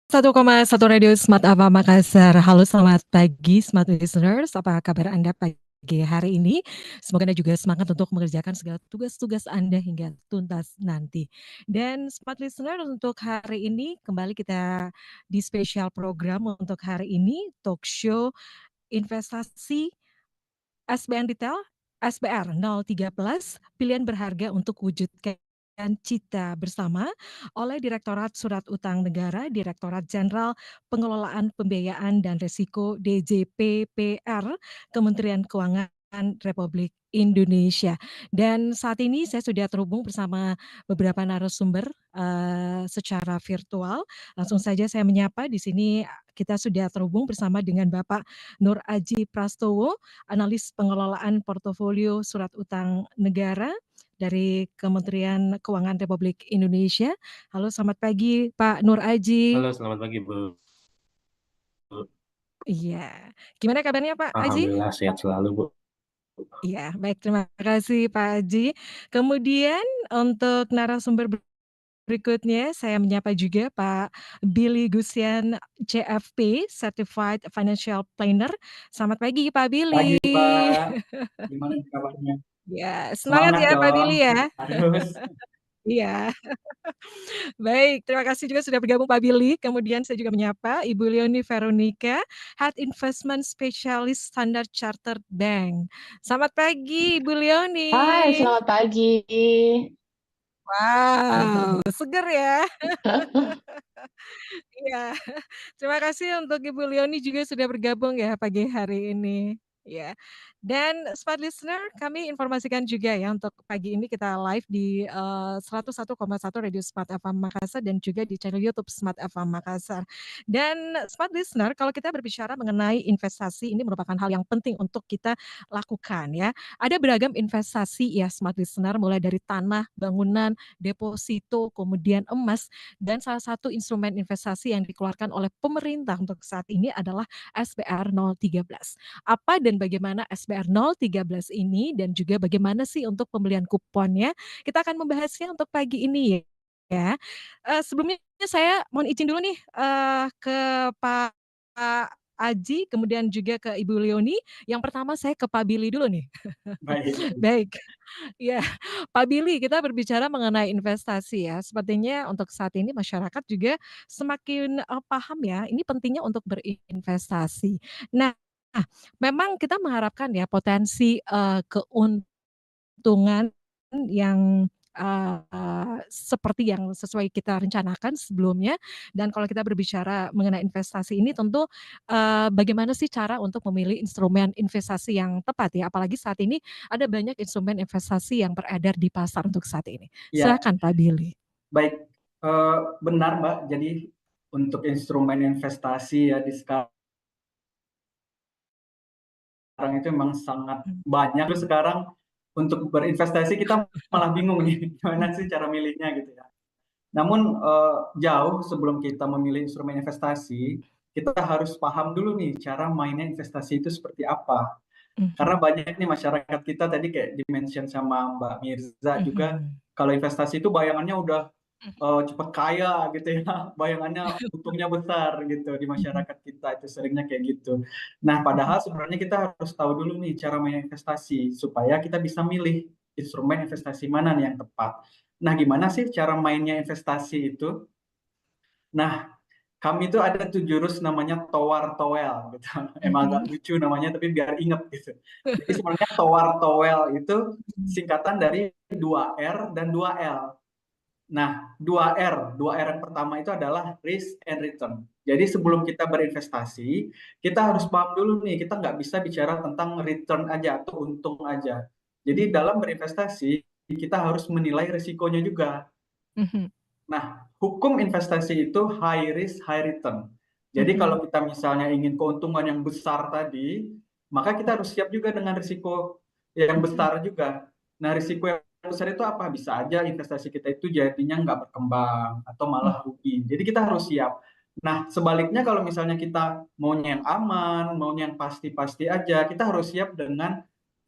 1,1 Radio Smart Ava Makassar. Halo, selamat pagi Smart Listeners. Apa kabar Anda pagi hari ini? Semoga Anda juga semangat untuk mengerjakan segala tugas-tugas Anda hingga tuntas nanti. Dan Smart Listener, untuk hari ini kembali kita di spesial program untuk hari ini, talk show investasi SBN Retail, SBR 013, pilihan berharga untuk wujudkan cita bersama, oleh Direktorat Surat Utang Negara, Direktorat Jenderal Pengelolaan Pembiayaan dan Risiko DJPPR, Kementerian Keuangan Republik Indonesia. Dan saat ini saya sudah terhubung bersama beberapa narasumber secara virtual. Langsung saja saya menyapa. Di sini kita sudah terhubung bersama dengan Bapak Nur Aji Prastowo, analis pengelolaan portofolio surat utang negara dari Kementerian Keuangan Republik Indonesia. Halo, selamat pagi Pak Nur Aji. Halo, selamat pagi Bu. Iya, gimana kabarnya Pak Aji? Alhamdulillah sehat selalu Bu. Iya, baik, terima kasih Pak Aji. Kemudian untuk narasumber berikutnya saya menyapa juga Pak Billy Gusian, CFP, Certified Financial Planner. Selamat pagi Pak Pagi Billy. Pak, gimana kabarnya? Ya, semangat Semangat ya Pak dong, Billy ya. harus. Iya. Baik, terima kasih juga sudah bergabung Pak Billy. Kemudian saya juga menyapa Ibu Leonie Veronica, Head Investment Specialist Standard Chartered Bank. Selamat pagi Ibu Hai, Leonie. selamat pagi. Wow, seger ya. Iya, terima kasih untuk Ibu Leonie juga sudah bergabung ya pagi hari ini. Ya, dan Smart Listener, kami informasikan juga ya untuk pagi ini kita live di 101,1 Radio Smart FM Makassar dan juga di channel YouTube Smart FM Makassar. Dan Smart Listener, kalau kita berbicara mengenai investasi, ini merupakan hal yang penting untuk kita lakukan ya. Ada beragam investasi ya Smart Listener, mulai dari tanah, bangunan, deposito, kemudian emas, dan salah satu instrumen investasi yang dikeluarkan oleh pemerintah untuk saat ini adalah SBR 013. Apa dan bagaimana SBR 013 ini dan juga bagaimana sih untuk pembelian kuponnya? Kita akan membahasnya untuk pagi ini ya. Sebelumnya saya mohon izin dulu nih ke Pak Aji, kemudian juga ke Ibu Leonie. Yang pertama saya ke Pak Billy dulu nih. Baik. Baik. Ya, Pak Billy, kita berbicara mengenai investasi ya. Sepertinya untuk saat ini masyarakat juga semakin paham ya, ini pentingnya untuk berinvestasi. Nah, memang kita mengharapkan ya potensi keuntungan yang seperti yang sesuai kita rencanakan sebelumnya. Dan kalau kita berbicara mengenai investasi ini tentu bagaimana sih cara untuk memilih instrumen investasi yang tepat ya, apalagi saat ini ada banyak instrumen investasi yang beredar di pasar untuk saat ini. Ya, Silakan Pak Billy. baik. Benar Mbak, jadi untuk instrumen investasi ya di sekarang itu memang sangat banyak. Terus sekarang untuk berinvestasi kita malah bingung nih, gimana sih cara milihnya gitu ya. Namun jauh sebelum kita memilih instrumen investasi, kita harus paham dulu nih cara mainnya investasi itu seperti apa. Karena banyak nih masyarakat kita tadi kayak di-mention sama Mbak Mirza juga, kalau investasi itu bayangannya udah cepat kaya gitu ya, bayangannya untungnya besar gitu di masyarakat kita, itu seringnya kayak gitu. Nah, padahal sebenarnya kita harus tahu dulu nih cara main investasi supaya kita bisa milih instrumen investasi mana nih yang tepat. Nah, gimana sih cara mainnya investasi itu? Nah, kami itu ada tuh jurus namanya towar towel gitu. Emang agak lucu namanya tapi biar inget gitu. Jadi sebenarnya towar towel itu singkatan dari 2R dan 2L. Nah, 2R yang pertama itu adalah risk and return. Jadi sebelum kita berinvestasi, kita harus paham dulu nih, kita nggak bisa bicara tentang return aja atau untung aja. Jadi dalam berinvestasi, kita harus menilai risikonya juga. Mhm. Nah, hukum investasi itu high risk, high return. Jadi Mhm. kalau kita misalnya ingin keuntungan yang besar tadi, maka kita harus siap juga dengan risiko yang Mhm. besar juga. Nah, risiko yang besar itu apa? Bisa aja investasi kita itu jadinya nggak berkembang atau Mhm. malah rugi. Jadi kita harus siap. Nah, sebaliknya kalau misalnya kita maunya yang aman, maunya yang pasti-pasti aja, kita harus siap dengan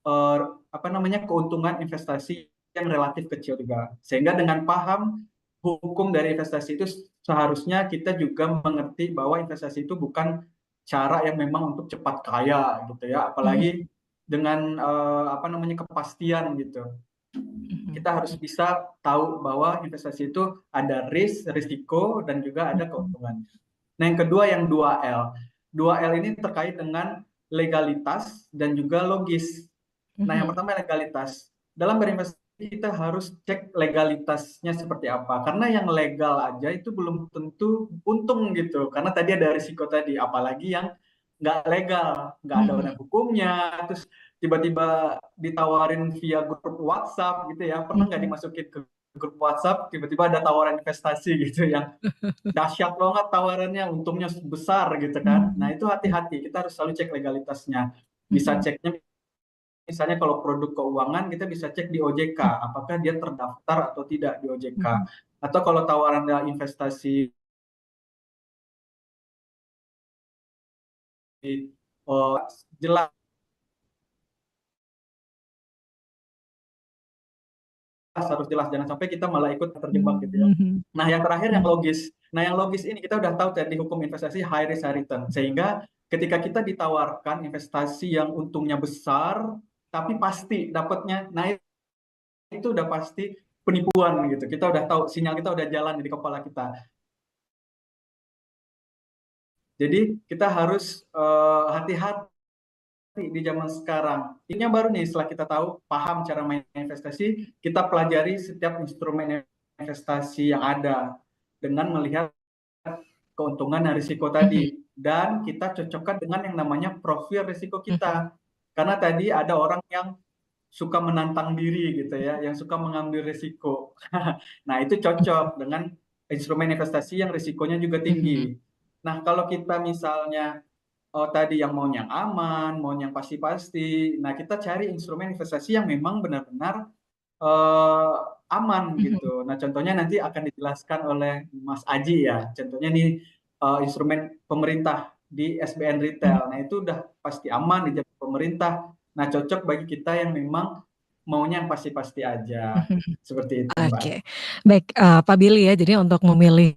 eh, apa namanya keuntungan investasi yang relatif kecil juga. Sehingga dengan paham hukum dari investasi itu seharusnya kita juga mengerti bahwa investasi itu bukan cara yang memang untuk cepat kaya gitu ya, Mhm. apalagi dengan apa namanya kepastian gitu. Mhm. Kita harus bisa tahu bahwa investasi itu ada risk, risiko, dan juga ada Mhm. keuntungan. Nah, yang kedua yang 2L. 2L ini terkait dengan legalitas dan juga logis. Nah, yang Mhm. pertama legalitas. Dalam berinvestasi kita harus cek legalitasnya seperti apa. Karena yang legal aja itu belum tentu untung gitu. Karena tadi ada risiko tadi. Apalagi yang nggak legal, nggak ada Mhm. badan hukumnya. Terus tiba-tiba ditawarin via grup WhatsApp gitu ya. Pernah nggak Mhm. dimasukin ke grup WhatsApp, tiba-tiba ada tawaran investasi gitu yang dahsyat banget tawarannya, untungnya besar gitu kan. Nah, Mhm. itu hati-hati, kita harus selalu cek legalitasnya. Bisa Mhm. ceknya misalnya kalau produk keuangan kita bisa cek di OJK, apakah dia terdaftar atau tidak di OJK. Mhm. Atau kalau tawaran investasi oh, jelas harus jelas, jangan sampai kita malah ikut terjebak gitu ya. Mhm. Nah, yang terakhir yang Mhm. logis. Nah, yang logis ini kita udah tahu tadi hukum investasi high risk high return. Sehingga ketika kita ditawarkan investasi yang untungnya besar tapi pasti dapatnya, nah itu udah pasti penipuan gitu. Kita udah tahu sinyal kita udah jalan di kepala kita. Jadi kita harus hati-hati di zaman sekarang. Ini yang baru nih setelah kita tahu paham cara main investasi, kita pelajari setiap instrumen investasi yang ada dengan melihat keuntungan dan risiko Mhm. tadi, dan kita cocokkan dengan yang namanya profil risiko Mhm. kita. Karena tadi ada orang yang suka menantang diri gitu ya, yang suka mengambil risiko. Nah, itu cocok dengan instrumen investasi yang risikonya juga Mhm. tinggi. Nah, kalau kita misalnya tadi yang mau yang aman, mau yang pasti-pasti, nah kita cari instrumen investasi yang memang benar-benar eh, aman Mhm. gitu. Nah, contohnya nanti akan dijelaskan oleh Mas Aji ya. Contohnya nih instrumen pemerintah di SBN Mhm. Retail. Nah, itu udah pasti aman dijamin pemerintah. Nah, cocok bagi kita yang memang maunya yang pasti-pasti aja. Mhm. Seperti itu, Mbak. Oke. Baik, Pak Billy ya, jadi untuk memilih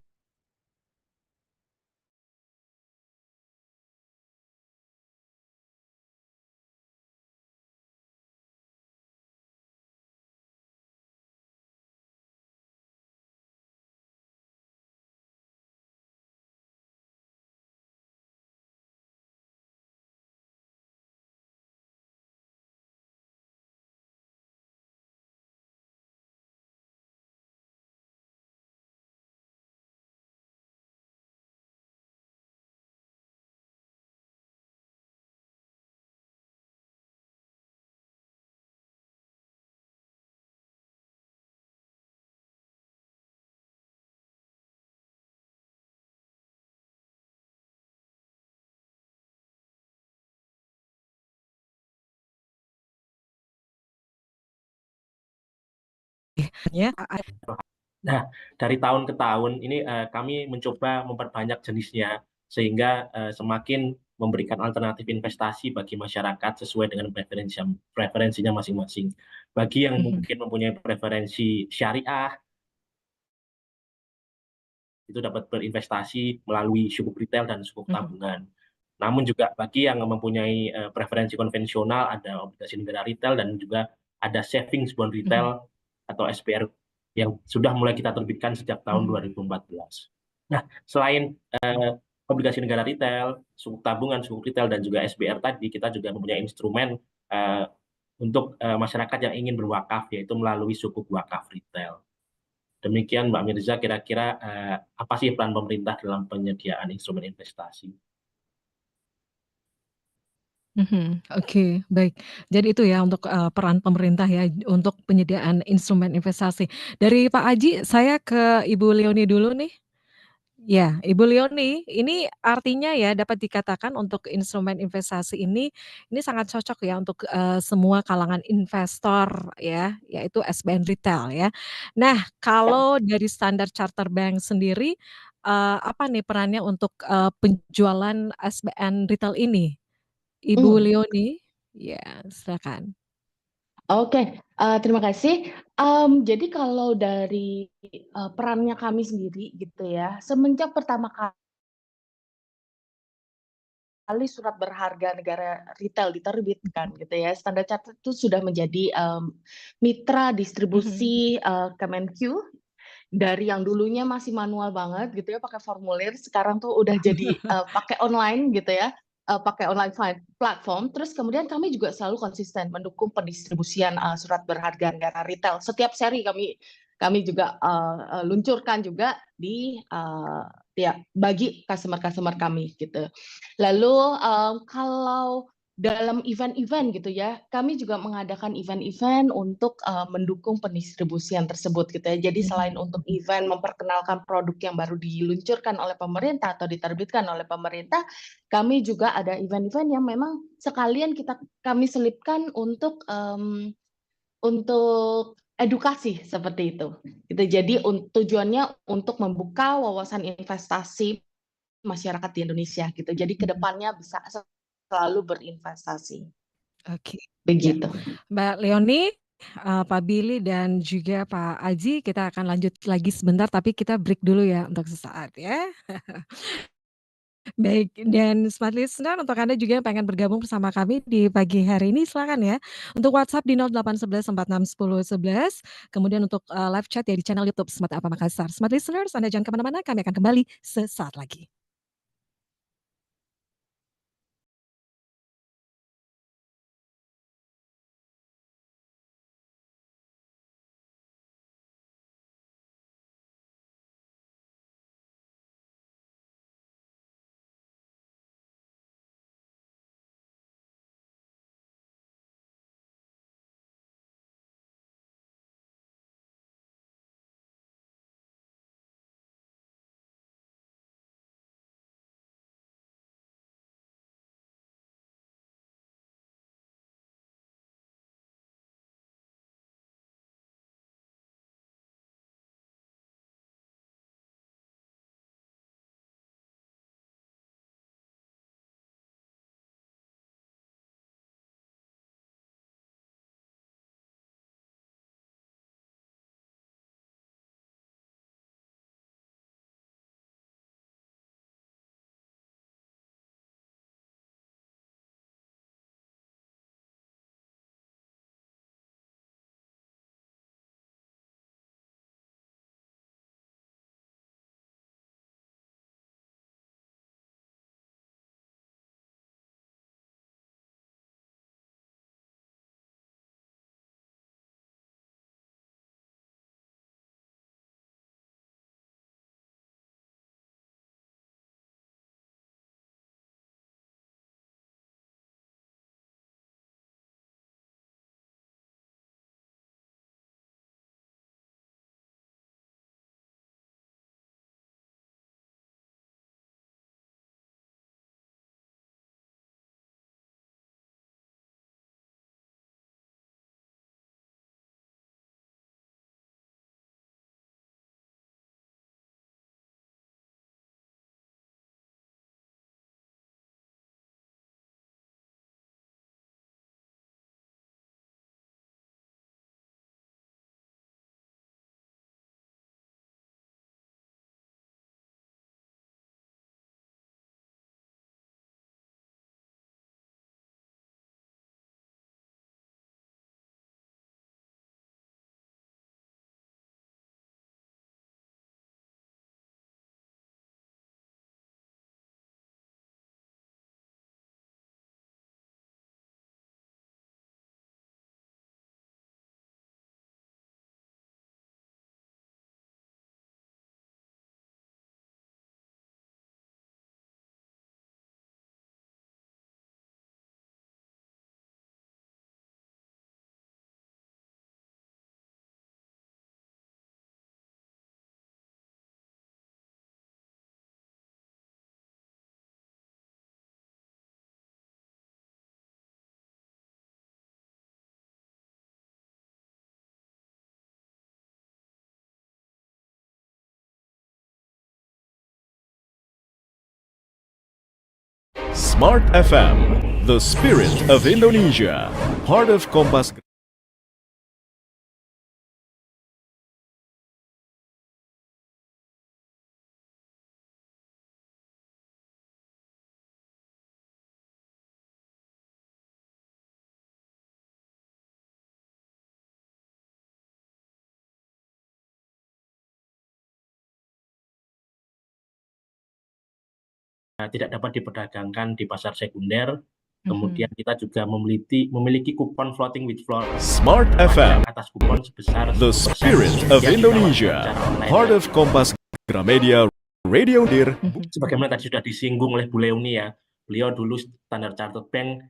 ya. Nah, dari tahun ke tahun ini kami mencoba memperbanyak jenisnya sehingga semakin memberikan alternatif investasi bagi masyarakat sesuai dengan preferensinya masing-masing. Bagi yang Mhm. mungkin mempunyai preferensi syariah, itu dapat berinvestasi melalui sukuk retail dan sukuk Mhm. tabungan. Namun juga bagi yang mempunyai preferensi konvensional, ada obligasi negara retail dan juga ada savings bond Mhm. retail atau SPR yang sudah mulai kita terbitkan sejak tahun Mhm. 2014. Nah, selain obligasi negara retail, sukuk tabungan, sukuk retail, dan juga SBR tadi, kita juga mempunyai instrumen eh, untuk masyarakat yang ingin berwakaf, yaitu melalui sukuk wakaf retail. Demikian Mbak Mirza, kira-kira apa sih peran pemerintah dalam penyediaan instrumen investasi? Oke, baik. Jadi itu ya untuk, peran pemerintah ya untuk penyediaan instrumen investasi. Dari Pak Aji saya ke Ibu Leoni dulu nih. Ya, Ibu Leoni, ini artinya ya dapat dikatakan untuk instrumen investasi ini sangat cocok ya untuk, semua kalangan investor ya, yaitu SBN retail ya. Nah, Ya. kalau dari Standard Chartered Bank sendiri, apa nih perannya untuk, penjualan SBN retail ini? Ibu Hmm. Leoni? Ya, silakan. Oke, terima kasih. Jadi kalau dari, perannya kami sendiri gitu ya, semenjak pertama kali surat berharga negara retail diterbitkan gitu ya, Standard Chartered itu sudah menjadi, mitra Mhm. distribusi, Kemenq dari yang dulunya masih manual banget gitu ya, pakai formulir, sekarang tuh udah jadi, pakai online gitu ya, pakai online platform. Terus kemudian kami juga selalu konsisten mendukung pendistribusian, surat berharga negara retail. Setiap seri kami juga, luncurkan juga di, ya bagi customer-customer kami gitu. Lalu, kalau dalam event-event gitu ya, kami juga mengadakan event-event untuk, mendukung pendistribusian tersebut gitu ya. Jadi selain untuk event memperkenalkan produk yang baru diluncurkan oleh pemerintah atau diterbitkan oleh pemerintah, kami juga ada event-event yang memang sekalian kami selipkan untuk edukasi seperti itu, gitu. Jadi tujuannya untuk membuka wawasan investasi masyarakat di Indonesia gitu. Jadi ke depannya bisa selalu berinvestasi, Oke, ya. begitu. Mbak Leoni, Pak Billy dan juga Pak Aji, kita akan lanjut lagi sebentar, tapi kita break dulu ya untuk sesaat ya. Baik, dan smart listener untuk Anda juga yang pengen bergabung bersama kami di pagi hari ini silakan ya. Untuk WhatsApp di 0811 46 10 11, kemudian untuk, live chat ya di channel YouTube Smart Apa Makassar. Smart listeners Anda jangan kemana-mana, kami akan kembali sesaat lagi. Smart FM, the spirit of Indonesia, part of Kompas. Tidak dapat diperdagangkan di pasar sekunder. Kemudian kita juga memiliki kupon floating with floor. Smart FM, atas kupon sebesar the spirit of Indonesia, part of Kompas Gramedia Radio Dir. Sebagaimana tadi sudah disinggung oleh Bu Leonie ya, beliau dulu Standard Chartered Bank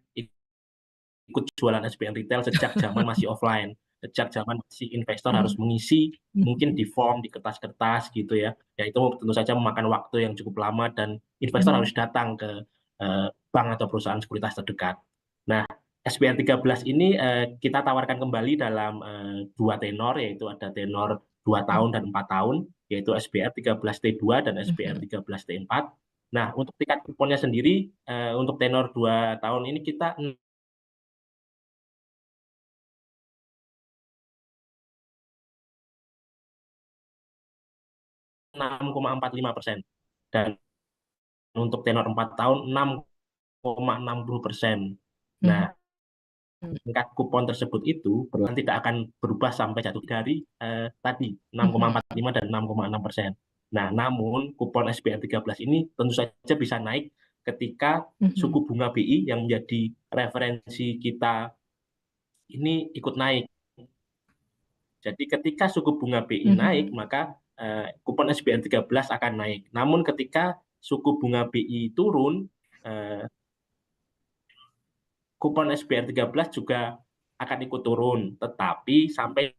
ikut jualan SBN retail sejak zaman masih offline. Sejak zaman masih investor harus mengisi mungkin di form, di kertas-kertas gitu ya. Ya itu tentu saja memakan waktu yang cukup lama dan investor harus datang ke bank atau perusahaan sekuritas terdekat. Nah, SBN 13 ini kita tawarkan kembali dalam dua tenor, yaitu ada tenor 2 tahun dan 4 tahun, yaitu SBR 13T2 dan SBR 13T4. Nah, untuk tingkat kuponnya sendiri, untuk tenor 2 tahun ini kita 6,45%. Dan untuk tenor 4 tahun 6,60%. Nah, tingkat kupon tersebut itu tidak akan berubah sampai jatuh dari tadi 6,45 dan 6,6%. Nah, namun kupon SBR 13 ini tentu saja bisa naik ketika suku bunga BI yang menjadi referensi kita ini ikut naik. Jadi ketika suku bunga BI naik, maka kupon SBR 13 akan naik. Namun ketika suku bunga BI turun, kupon SBR 13 juga akan ikut turun, tetapi sampai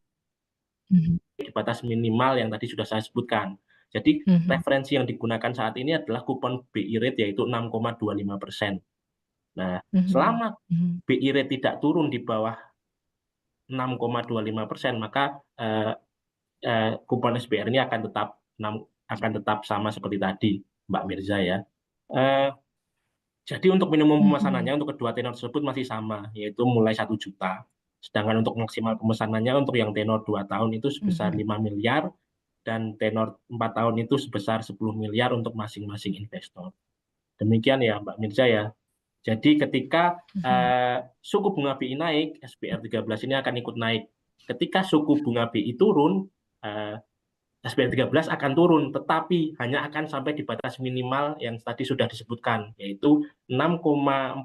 di batas minimal yang tadi sudah saya sebutkan. Jadi referensi yang digunakan saat ini adalah kupon BI rate yaitu 6,25%. Nah, selama BI rate tidak turun di bawah 6,25%, maka kupon SBR ini akan tetap sama seperti tadi, Mbak Mirza ya. Jadi untuk minimum pemesanannya untuk kedua tenor tersebut masih sama, yaitu mulai 1 juta. Sedangkan untuk maksimal pemesanannya untuk yang tenor 2 tahun itu sebesar 5 miliar, dan tenor 4 tahun itu sebesar 10 miliar untuk masing-masing investor. Demikian ya Mbak Mirza ya. Jadi ketika suku bunga BI naik, SBR 13 ini akan ikut naik. Ketika suku bunga BI turun, SBR 13 akan turun, tetapi hanya akan sampai di batas minimal yang tadi sudah disebutkan, yaitu 6,45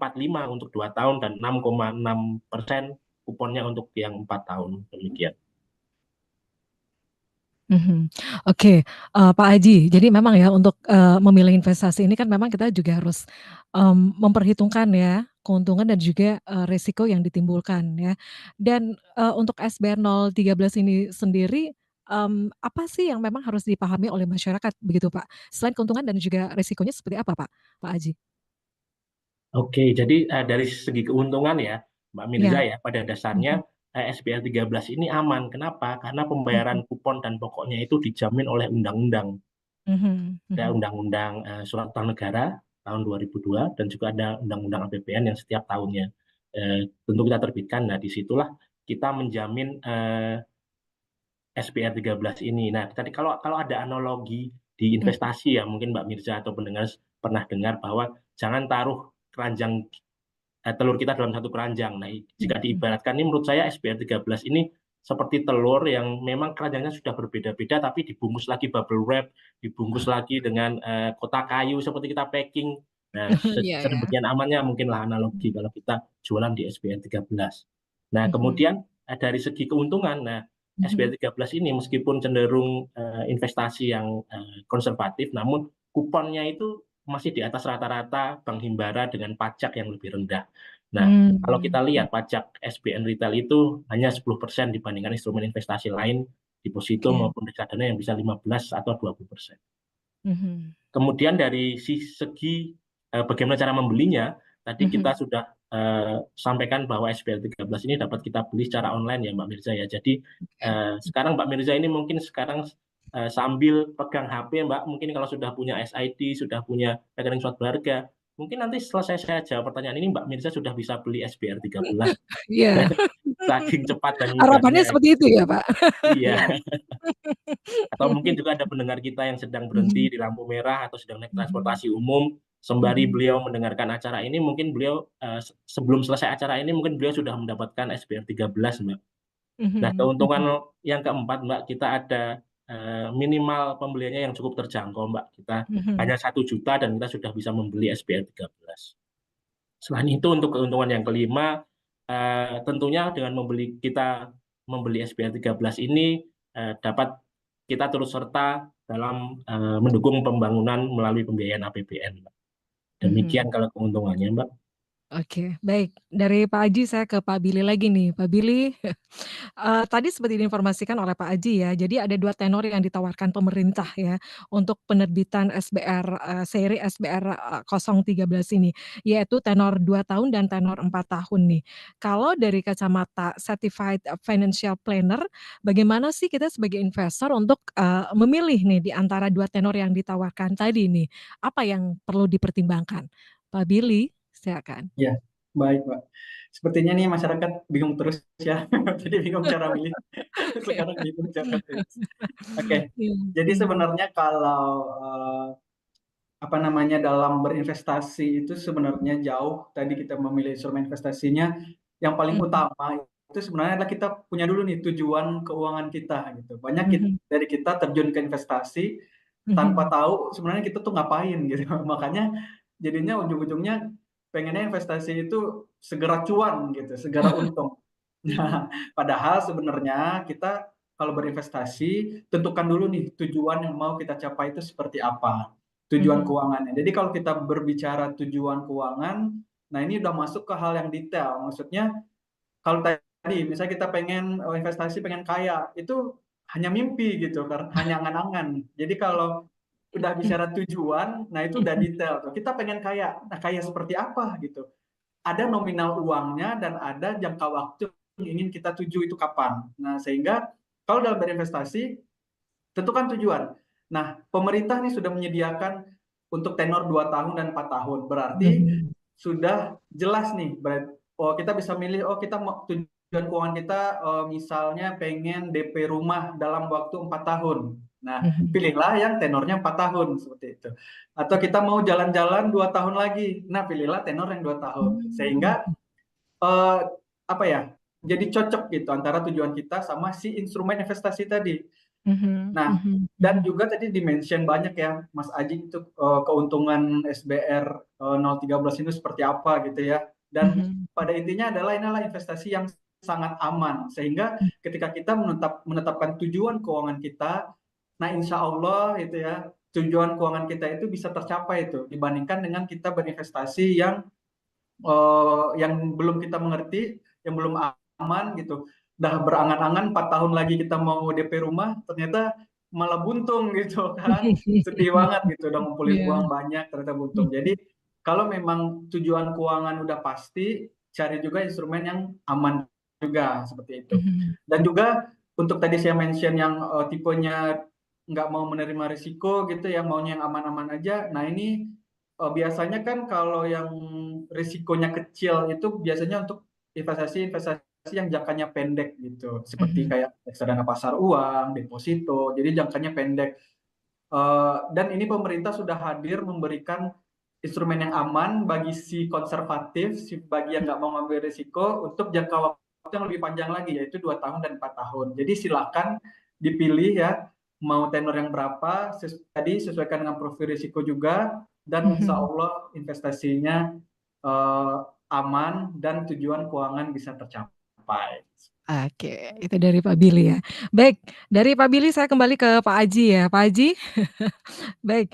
untuk 2 tahun dan 6,6% kuponnya untuk yang 4 tahun. Demikian. Oke, Pak Aji, jadi memang ya untuk memilih investasi ini kan memang kita juga harus memperhitungkan ya keuntungan dan juga risiko yang ditimbulkan ya. Dan untuk SBR 013 ini sendiri apa sih yang memang harus dipahami oleh masyarakat begitu Pak? Selain keuntungan dan juga risikonya seperti apa Pak Aji? Oke, jadi dari segi keuntungan ya, Mbak Mirza ya, pada dasarnya SBR 13 ini aman. Kenapa? Karena pembayaran kupon dan pokoknya itu dijamin oleh undang-undang. Ada Undang-Undang Surat Utang Negara tahun 2002 dan juga ada Undang-Undang APBN yang setiap tahunnya tentu kita terbitkan. Nah, disitulah kita menjamin SBR 13 ini. Nah, tadi kalau ada analogi di investasi ya, mungkin Mbak Mirza atau pendengar pernah dengar bahwa jangan taruh keranjang telur kita dalam satu keranjang. Nah, jika diibaratkan ini menurut saya SBR 13 ini seperti telur yang memang keranjangnya sudah berbeda-beda tapi dibungkus lagi bubble wrap, dibungkus lagi dengan kotak kayu seperti kita packing. Nah, sedemikian amannya mungkinlah analogi kalau kita jualan di SBR 13. Nah, kemudian dari segi keuntungan, nah SBR 13 ini meskipun cenderung investasi yang konservatif, namun kuponnya itu masih di atas rata-rata bank himbara dengan pajak yang lebih rendah. Nah, kalau kita lihat pajak SBN retail itu hanya 10% dibandingkan instrumen investasi lain, deposito maupun reksadana yang bisa 15 atau 20%. Kemudian dari segi bagaimana cara membelinya, tadi kita sudah sampaikan bahwa SBR 13 ini dapat kita beli secara online ya Mbak Mirza ya. Jadi sekarang Mbak Mirza ini mungkin sekarang sambil pegang HP Mbak, mungkin kalau sudah punya SID, sudah punya rekening surat berharga, mungkin nanti selesai saya jawab pertanyaan ini Mbak Mirza sudah bisa beli SBR 13 Iya, saking cepat dan harapannya mudahnya. seperti itu ya, Pak? Iya. Atau mungkin juga ada pendengar kita yang sedang berhenti di lampu merah atau sedang naik transportasi umum, sembari beliau mendengarkan acara ini, mungkin beliau sebelum selesai acara ini mungkin beliau sudah mendapatkan SBR 13, Mbak. Nah, keuntungan yang keempat, Mbak, kita ada minimal pembeliannya yang cukup terjangkau, Mbak. Kita hanya 1 juta dan kita sudah bisa membeli SBR 13. Selain itu, untuk keuntungan yang kelima, tentunya dengan kita membeli SBR 13 ini dapat kita turut serta dalam mendukung pembangunan melalui pembiayaan APBN, Mbak. Demikian kalau keuntungannya, Mbak. Oke, baik. Dari Pak Aji saya ke Pak Billy lagi nih. Pak Billy, tadi seperti diinformasikan oleh Pak Aji ya, jadi ada 2 tenor yang ditawarkan pemerintah ya, untuk penerbitan SBR, seri SBR, 013 ini, yaitu tenor 2 tahun dan tenor 4 tahun nih. Kalau dari kacamata Certified Financial Planner, bagaimana sih kita sebagai investor untuk, memilih nih di antara 2 tenor yang ditawarkan tadi nih? Apa yang perlu dipertimbangkan? Pak Billy, silakan. Ya, baik, Mbak. Sepertinya nih masyarakat bingung terus ya. Jadi bingung cara milih. Oke. Sekarang bingung cara milih. Oke. Iya, Jadi sebenarnya kalau dalam berinvestasi itu sebenarnya jauh. Tadi kita memilih instrumen investasinya, yang paling utama itu sebenarnya adalah kita punya dulu nih tujuan keuangan kita gitu. Banyak dari kita terjun ke investasi tanpa tahu sebenarnya kita tuh ngapain gitu. Makanya jadinya ujung-ujungnya pengennya investasi itu segera cuan gitu, segera untung. Nah, padahal sebenarnya kita kalau berinvestasi tentukan dulu nih tujuan yang mau kita capai itu seperti apa, tujuan keuangannya. Jadi kalau kita berbicara tujuan keuangan, nah ini udah masuk ke hal yang detail. Maksudnya kalau tadi misalnya kita pengen investasi, pengen kaya, itu hanya mimpi gitu, hanya angan-angan. Jadi kalau udah bicara tujuan, nah itu udah detail tuh. Kita pengen kaya, nah kaya seperti apa gitu. Ada nominal uangnya dan ada jangka waktu yang ingin kita tuju itu kapan. Nah, sehingga kalau dalam berinvestasi, tentukan tujuan. Nah, pemerintah nih sudah menyediakan untuk tenor 2 tahun dan 4 tahun. Berarti sudah jelas nih, kita bisa milih, kita mau tujuan keuangan kita misalnya pengen DP rumah dalam waktu 4 tahun. Nah, pilihlah yang tenornya 4 tahun seperti itu. Atau kita mau jalan-jalan 2 tahun lagi. Nah, pilihlah tenor yang 2 tahun. Sehingga jadi cocok gitu antara tujuan kita sama si instrumen investasi tadi. Nah, dan juga tadi di-mention banyak ya, Mas Aji, itu keuntungan SBR 013 ini seperti apa gitu ya. Dan pada intinya adalah inilah investasi yang sangat aman. Sehingga ketika kita menetapkan tujuan keuangan kita, nah insya Allah itu ya, tujuan keuangan kita itu bisa tercapai itu dibandingkan dengan kita berinvestasi yang belum kita mengerti, yang belum aman gitu. Udah berangan-angan 4 tahun lagi kita mau DP rumah, ternyata malah buntung gitu kan. Sedih banget gitu, udah ngumpulin uang banyak ternyata buntung. Jadi kalau memang tujuan keuangan udah pasti, cari juga instrumen yang aman juga seperti itu. Dan juga untuk tadi saya mention yang tipenya nggak mau menerima risiko gitu, yang maunya yang aman-aman aja. Nah ini biasanya kan kalau yang risikonya kecil itu biasanya untuk investasi yang jangkanya pendek gitu, seperti kayak reksadana pasar uang, deposito, jadi jangkanya pendek. Dan ini pemerintah sudah hadir memberikan instrumen yang aman bagi si konservatif, bagi yang nggak mau ngambil risiko, untuk jangka waktu yang lebih panjang lagi, yaitu 2 tahun dan 4 tahun. Jadi silakan dipilih ya, mau tenor yang berapa, tadi sesuaikan dengan profil risiko juga, dan insya Allah investasinya aman dan tujuan keuangan bisa tercapai. Oke, itu dari Pak Billy ya. Baik, dari Pak Billy saya kembali ke Pak Aji ya. Pak Aji, baik.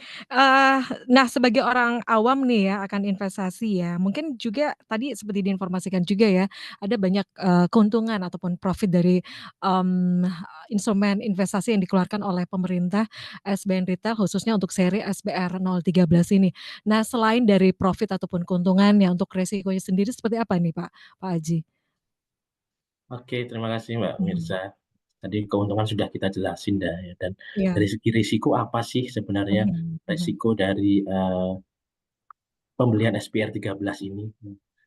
Nah sebagai orang awam nih ya akan investasi ya, mungkin juga tadi seperti diinformasikan juga ya, ada banyak, keuntungan ataupun profit dari, mmm, instrumen investasi yang dikeluarkan oleh pemerintah SBN Retail khususnya untuk seri SBR 013 ini. Nah selain dari profit ataupun keuntungannya, untuk resikonya sendiri seperti apa nih Pak Aji? Oke, terima kasih Mbak Mirza. Tadi keuntungan sudah kita jelasin dah ya. Dan Iya. dari segi risiko apa sih sebenarnya risiko dari pembelian SPR 13 ini.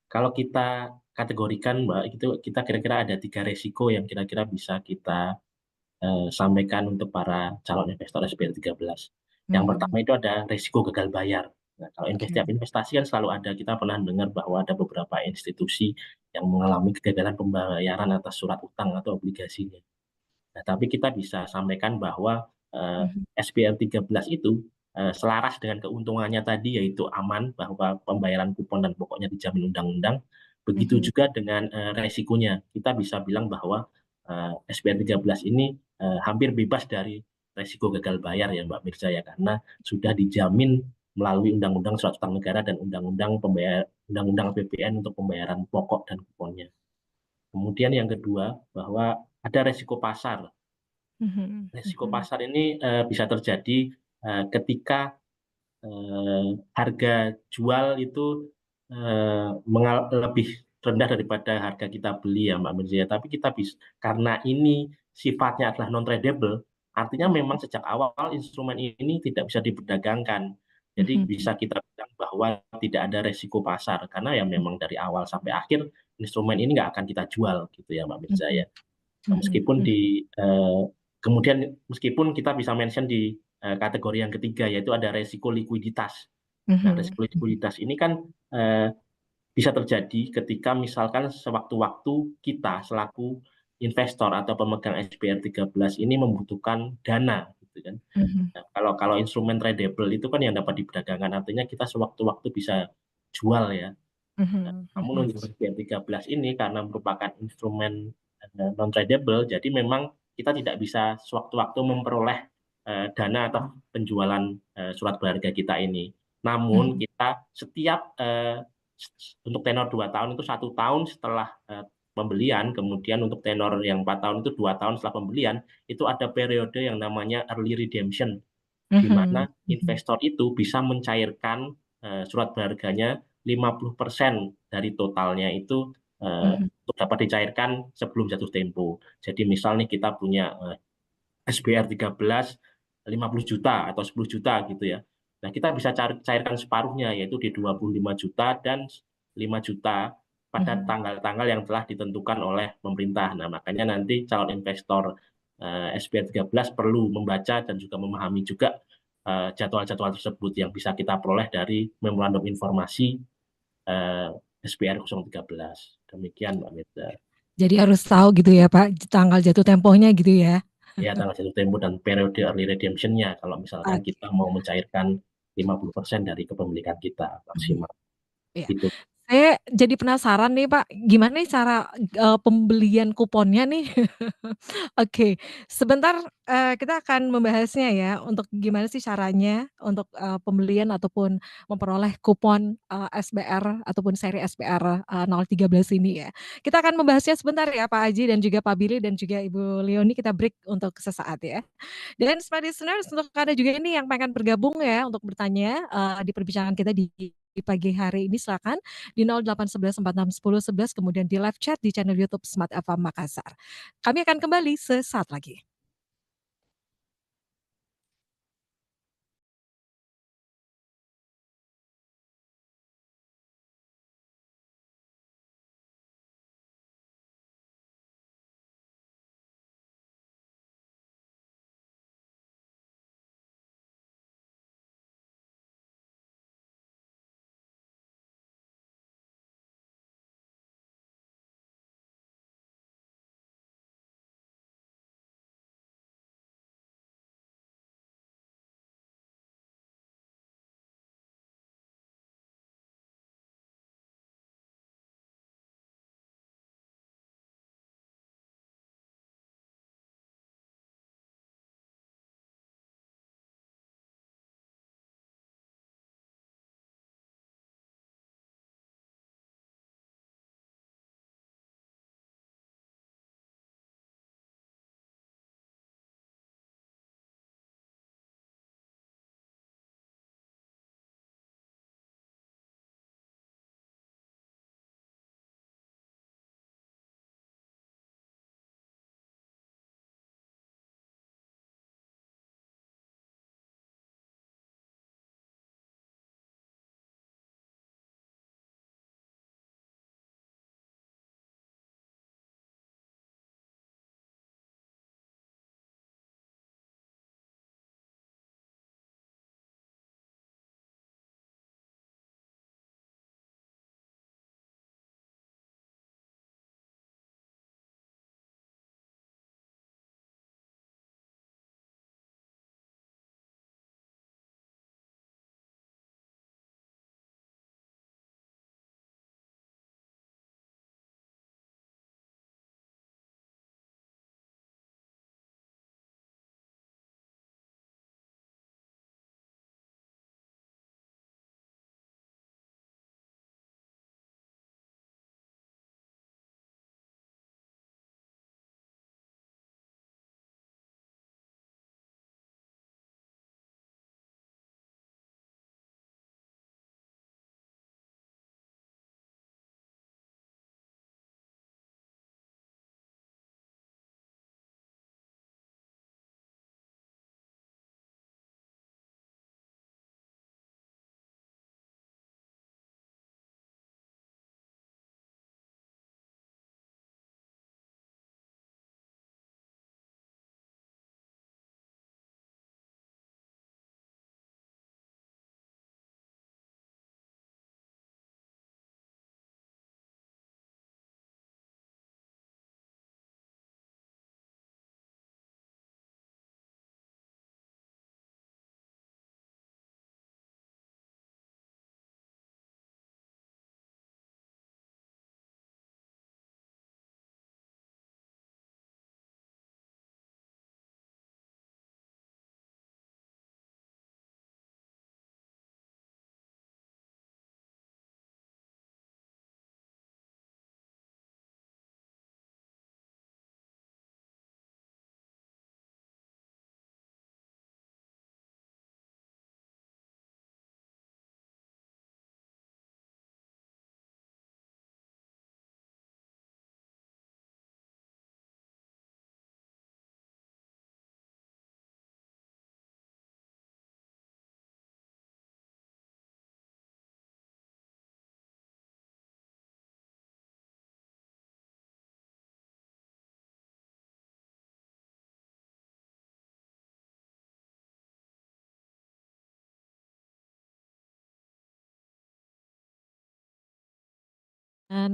Kalau kita kategorikan, Mbak, itu kita kira-kira ada 3 resiko yang kira-kira bisa kita sampaikan untuk para calon investor SPR 13. Yang pertama itu ada resiko gagal bayar. Nah, kalau setiap investasi kan selalu ada, kita pernah dengar bahwa ada beberapa institusi yang mengalami kegagalan pembayaran atas surat utang atau obligasinya. Nah, tapi kita bisa sampaikan bahwa SPR 13 itu selaras dengan keuntungannya tadi, yaitu aman bahwa pembayaran kupon dan pokoknya dijamin undang-undang. Begitu juga dengan resikonya. Kita bisa bilang bahwa SPR 13 ini hampir bebas dari resiko gagal bayar ya Mbak Mirza ya, karena sudah dijamin melalui Undang-Undang Surat Utang Negara dan Undang-Undang APBN untuk pembayaran pokok dan kuponnya. Kemudian yang kedua, bahwa ada resiko pasar. Resiko pasar ini bisa terjadi ketika harga jual itu lebih rendah daripada harga kita beli ya Mbak Mirza. Tapi kita bisa, karena ini sifatnya adalah non tradable, artinya memang sejak awal instrumen ini tidak bisa diperdagangkan. Jadi bisa kita bilang bahwa tidak ada resiko pasar karena ya memang dari awal sampai akhir instrumen ini nggak akan kita jual gitu ya Mbak Mirza ya. Meskipun kemudian meskipun kita bisa mention di kategori yang ketiga, yaitu ada resiko likuiditas. Nah, resiko likuiditas ini kan bisa terjadi ketika misalkan sewaktu-waktu kita selaku investor atau pemegang SPR 13 ini membutuhkan dana gitu kan. Nah, kalau instrumen tradable itu kan yang dapat diperdagangkan, artinya kita sewaktu-waktu bisa jual ya. Namun untuk SPR 13 ini karena merupakan instrumen non tradable, jadi memang kita tidak bisa sewaktu-waktu memperoleh dana atau penjualan surat berharga kita ini. Namun kita setiap untuk tenor 2 tahun itu 1 tahun setelah pembelian, kemudian untuk tenor yang 4 tahun itu 2 tahun setelah pembelian, itu ada periode yang namanya early redemption, di mana investor itu bisa mencairkan surat berharganya 50% dari totalnya itu untuk dapat dicairkan sebelum jatuh tempo. Jadi misal nih kita punya SBR 13 50 juta atau 10 juta gitu ya. Nah, kita bisa cairkan separuhnya, yaitu di 25 juta dan 5 juta pada tanggal-tanggal yang telah ditentukan oleh pemerintah. Nah, makanya nanti calon investor SPR 13 perlu membaca dan juga memahami juga jadwal-jadwal tersebut yang bisa kita peroleh dari memorandum informasi SPR 013. Demikian Mbak Mirza. Jadi harus tahu gitu ya Pak, tanggal jatuh tempohnya gitu ya. Ya, tanggal jatuh tempo dan periode early redemption-nya kalau misalkan kita mau mencairkan 50% dari kepemilikan kita maksimal. Iya. Gitu. Saya jadi penasaran nih Pak, gimana nih cara pembelian kuponnya nih? Oke, sebentar kita akan membahasnya ya, untuk gimana sih caranya untuk pembelian ataupun memperoleh kupon SBR ataupun seri SBR 013 ini ya. Kita akan membahasnya sebentar ya Pak Aji dan juga Pak Billy dan juga Ibu Leoni, kita break untuk sesaat ya. Dan smart listeners, untuk Anda juga ini yang pengen bergabung ya untuk bertanya di perbincangan kita di pagi hari ini, silakan di 0811 46 10 11, kemudian di live chat di channel YouTube Smart FM Makassar. Kami akan kembali sesaat lagi.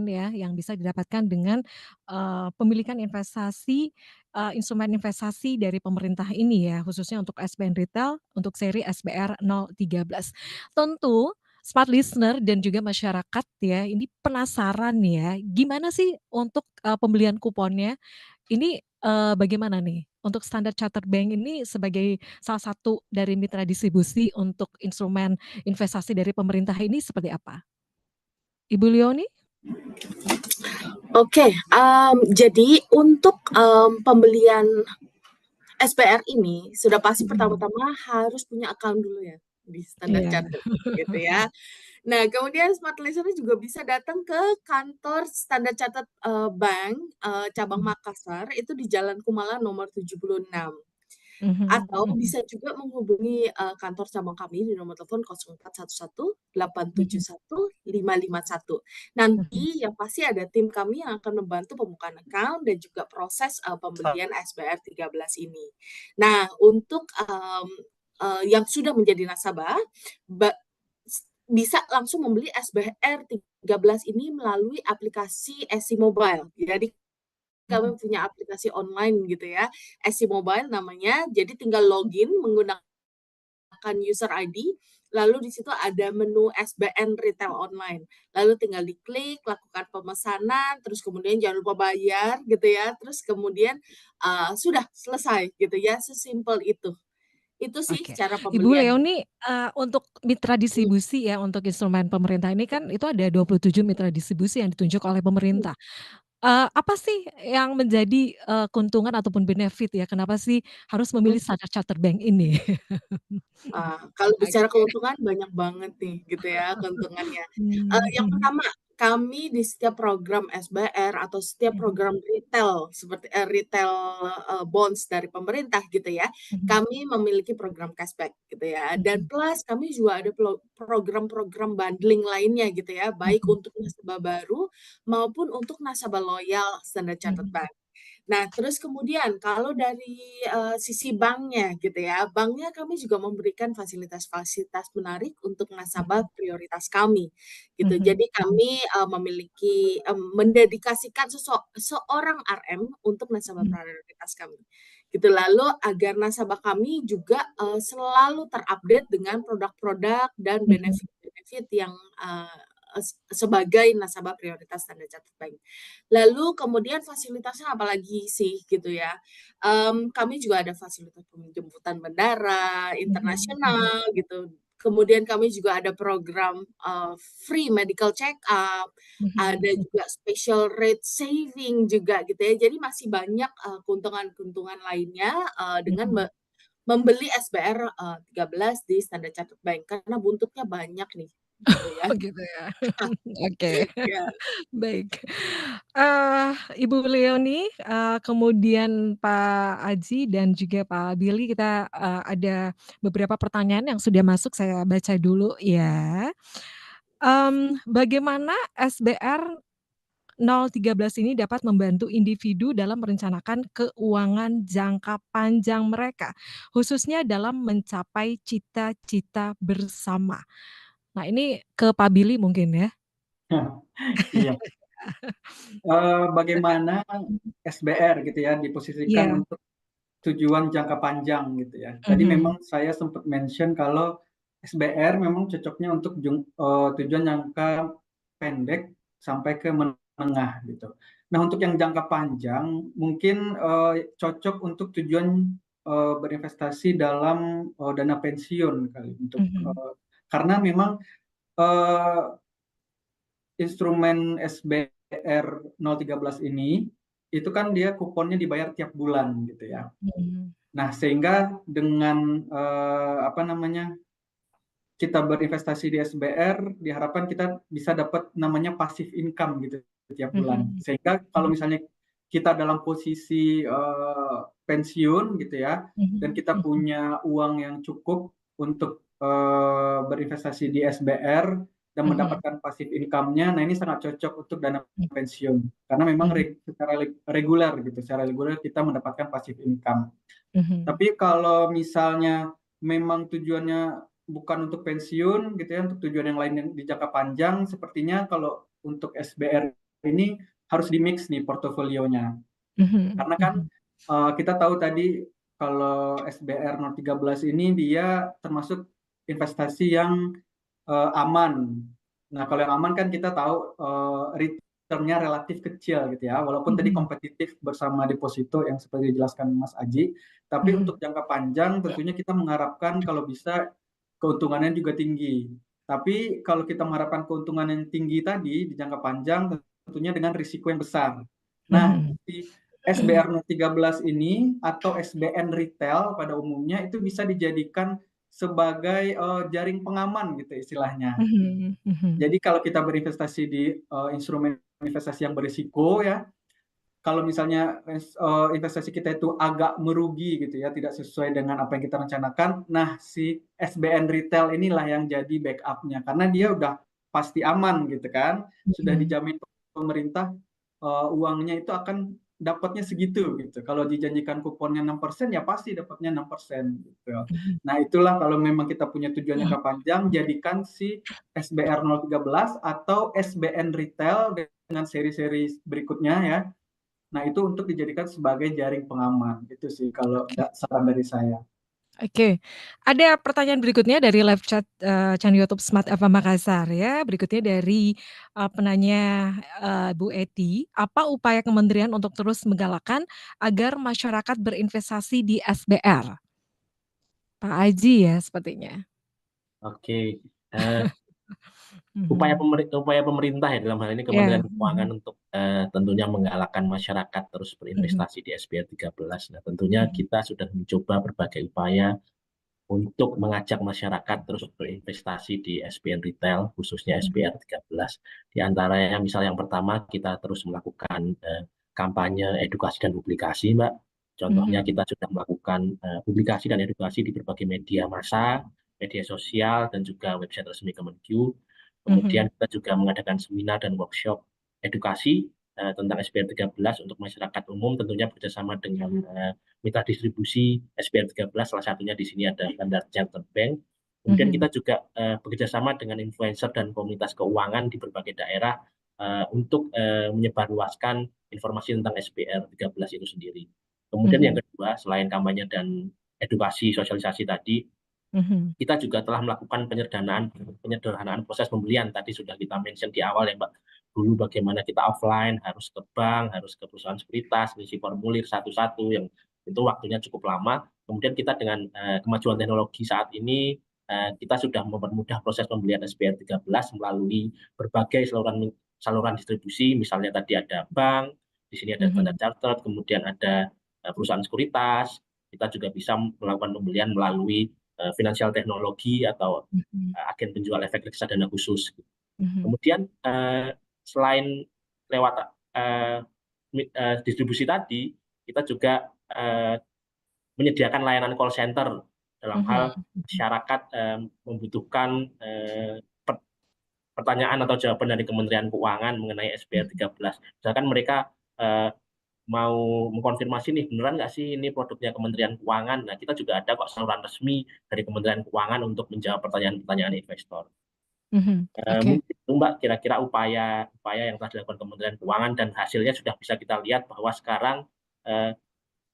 ya yang bisa didapatkan dengan, pemilikan investasi, instrumen investasi dari pemerintah ini ya, khususnya untuk SBN Retail untuk seri SBR 013. Tentu smart listener dan juga masyarakat ya, ini penasaran ya, gimana sih untuk, pembelian kuponnya? Ini, bagaimana nih untuk Standard Chartered Bank ini sebagai salah satu dari mitra distribusi untuk instrumen investasi dari pemerintah ini seperti apa? Ibu Leonie? Oke, jadi untuk pembelian SPR ini sudah pasti pertama-tama harus punya account dulu ya di Standard Iya. Chartered gitu ya. Nah, kemudian smart listener juga bisa datang ke kantor Standard Chartered Bank cabang Makassar itu di Jalan Kumala nomor 76. Atau bisa juga menghubungi kantor cabang kami di nomor telepon 0411 871 551. Nanti yang pasti ada tim kami yang akan membantu pembukaan account dan juga proses pembelian SBR 13 ini. Nah, untuk yang sudah menjadi nasabah bisa langsung membeli SBR 13 ini melalui aplikasi SC Mobile. Jadi kami punya aplikasi online gitu ya, SC Mobile namanya. Jadi tinggal login menggunakan user ID, lalu di situ ada menu SBN Retail Online. Lalu tinggal diklik, lakukan pemesanan, terus kemudian jangan lupa bayar gitu ya. Terus kemudian sudah selesai gitu ya, sesimpel itu. Itu sih Oke. cara Ibu pembelian. Leonie, untuk mitra distribusi ya, untuk instrumen pemerintah ini kan itu ada 27 mitra distribusi yang ditunjuk oleh pemerintah. Apa sih yang menjadi, keuntungan ataupun benefit ya, kenapa sih harus memilih Standard Chartered Bank ini? Kalau bicara Oke. keuntungan banyak banget nih gitu ya keuntungannya. Yang Mhm. pertama, kami di setiap program SBR atau setiap program retail seperti retail bonds dari pemerintah gitu ya, kami memiliki program cashback gitu ya. Dan plus kami juga ada program-program bundling lainnya gitu ya, baik untuk nasabah baru maupun untuk nasabah loyal Standard Chartered Bank. Nah, terus kemudian kalau dari sisi banknya gitu ya, banknya kami juga memberikan fasilitas-fasilitas menarik untuk nasabah prioritas kami gitu. Jadi kami memiliki mendedikasikan seorang RM untuk nasabah prioritas kami. Gitu. Lalu agar nasabah kami juga selalu terupdate dengan produk-produk dan benefit-benefit yang sebagai nasabah prioritas Standard Chartered Bank. Lalu kemudian fasilitasnya apalagi sih gitu ya. Kami juga ada fasilitas penjemputan bandara internasional gitu. Kemudian kami juga ada program free medical check up, ada juga special rate saving juga gitu ya. Jadi masih banyak keuntungan-keuntungan lainnya dengan membeli SBR 13 di Standard Chartered Bank karena buntutnya banyak nih gitu ya. Oh gitu ya. Oke. Ya. Baik. Ibu Leonie, kemudian Pak Aji dan juga Pak Billy, kita, ada beberapa pertanyaan yang sudah masuk, saya baca dulu ya. Bagaimana SBR 013 ini dapat membantu individu dalam merencanakan keuangan jangka panjang mereka, khususnya dalam mencapai cita-cita bersama? Nah ini ke Pak Billy mungkin ya? Iya. Bagaimana SBR gitu ya diposisikan Iya. untuk tujuan jangka panjang gitu ya. Tadi memang saya sempat mention kalau SBR memang cocoknya untuk tujuan jangka pendek sampai ke menengah gitu. Nah, untuk yang jangka panjang mungkin cocok untuk tujuan berinvestasi dalam dana pensiun kali untuk karena memang instrumen SBR 013 ini itu kan dia kuponnya dibayar tiap bulan gitu ya. Nah, sehingga dengan kita berinvestasi di SBR diharapkan kita bisa dapat namanya passive income gitu tiap bulan. Sehingga kalau misalnya kita dalam posisi pensiun gitu ya dan kita punya uang yang cukup untuk berinvestasi di SBR dan mendapatkan passive income-nya, nah ini sangat cocok untuk dana pensiun karena memang secara reguler gitu, secara reguler kita mendapatkan passive income. Tapi kalau misalnya memang tujuannya bukan untuk pensiun gitu ya, untuk tujuan yang lain yang di jangka panjang, sepertinya kalau untuk SBR ini harus di-mix nih portofolionya. Karena kan kita tahu tadi kalau SBR 013 ini dia termasuk investasi yang aman. Nah, kalau yang aman kan kita tahu return-nya relatif kecil gitu ya, walaupun tadi kompetitif bersama deposito yang seperti dijelaskan Mas Aji, tapi untuk jangka panjang tentunya kita mengharapkan kalau bisa keuntungannya juga tinggi. Tapi kalau kita mengharapkan keuntungan yang tinggi tadi di jangka panjang tentunya dengan risiko yang besar. Nah, di SBR 013 ini atau SBN retail pada umumnya itu bisa dijadikan sebagai jaring pengaman gitu istilahnya. Jadi kalau kita berinvestasi di instrumen investasi yang berisiko ya, kalau misalnya investasi kita itu agak merugi gitu ya, tidak sesuai dengan apa yang kita rencanakan, nah si SBN retail inilah yang jadi backup-nya karena dia udah pasti aman gitu kan, sudah dijamin pemerintah uangnya itu akan dapatnya segitu gitu. Kalau dijanjikan kuponnya 6% ya pasti dapatnya 6% gitu. Nah, itulah kalau memang kita punya tujuan jangka panjang, jadikan si SBR 013 atau SBN retail dengan seri-seri berikutnya ya. Nah, itu untuk dijadikan sebagai jaring pengaman. Itu sih kalau saran dari saya. Oke, ada pertanyaan berikutnya dari live chat channel YouTube Smart FM Makassar ya. Berikutnya dari penanya Bu Eti, apa upaya kementerian untuk terus menggalakkan agar masyarakat berinvestasi di SBR? Pak Aji ya sepertinya. Oke, upaya pemerintah ya dalam hal ini Kementerian Keuangan untuk tentunya menggalakkan masyarakat terus berinvestasi di SBR 13. Nah, tentunya kita sudah mencoba berbagai upaya untuk mengajak masyarakat terus berinvestasi di SBN retail, khususnya SBR 13. Di antaranya misalnya yang pertama kita terus melakukan kampanye edukasi dan publikasi, Mbak. Contohnya kita sudah melakukan publikasi dan edukasi di berbagai media massa, media sosial, dan juga website resmi Kemenkyu. Kemudian kita juga mengadakan seminar dan workshop edukasi tentang SBR 13 untuk masyarakat umum, tentunya bekerjasama dengan mitra distribusi SBR 13, salah satunya di sini ada Standard Chartered Bank. Kemudian kita juga bekerjasama dengan influencer dan komunitas keuangan di berbagai daerah untuk menyebarluaskan informasi tentang SBR 13 itu sendiri. Kemudian yang kedua, selain kampanye dan edukasi sosialisasi tadi, kita juga telah melakukan penyederhanaan proses pembelian. Tadi sudah kita mention di awal ya Mbak, dulu bagaimana kita offline, harus ke bank, harus ke perusahaan sekuritas, ngisi formulir satu-satu yang itu waktunya cukup lama. Kemudian kita dengan kemajuan teknologi saat ini, kita sudah mempermudah proses pembelian SBR 13 melalui berbagai saluran distribusi, misalnya tadi ada bank, di sini ada Standard Chartered, kemudian ada perusahaan sekuritas, kita juga bisa melakukan pembelian melalui finansial teknologi atau agen penjual efek reksadana khusus. Kemudian selain lewat distribusi tadi, kita juga menyediakan layanan call center dalam hal masyarakat membutuhkan pertanyaan atau jawaban dari Kementerian Keuangan mengenai SBR 13. Misalkan mereka mau mengkonfirmasi nih beneran nggak sih ini produknya Kementerian Keuangan. Nah, kita juga ada kok saluran resmi dari Kementerian Keuangan untuk menjawab pertanyaan-pertanyaan investor. Mungkin itu Mbak kira-kira upaya yang telah dilakukan Kementerian Keuangan dan hasilnya sudah bisa kita lihat bahwa sekarang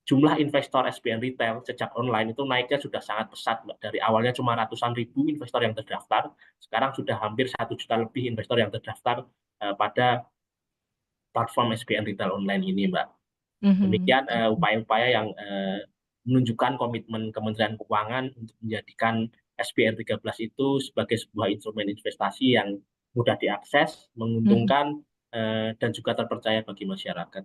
jumlah investor SBN retail sejak online itu naiknya sudah sangat pesat Mbak. Dari awalnya cuma ratusan ribu investor yang terdaftar, sekarang sudah hampir 1 juta lebih investor yang terdaftar pada platform SBN retail online ini Mbak. Demikian upaya-upaya yang menunjukkan komitmen Kementerian Keuangan untuk menjadikan SBR 13 itu sebagai sebuah instrumen investasi yang mudah diakses, menguntungkan, dan juga terpercaya bagi masyarakat.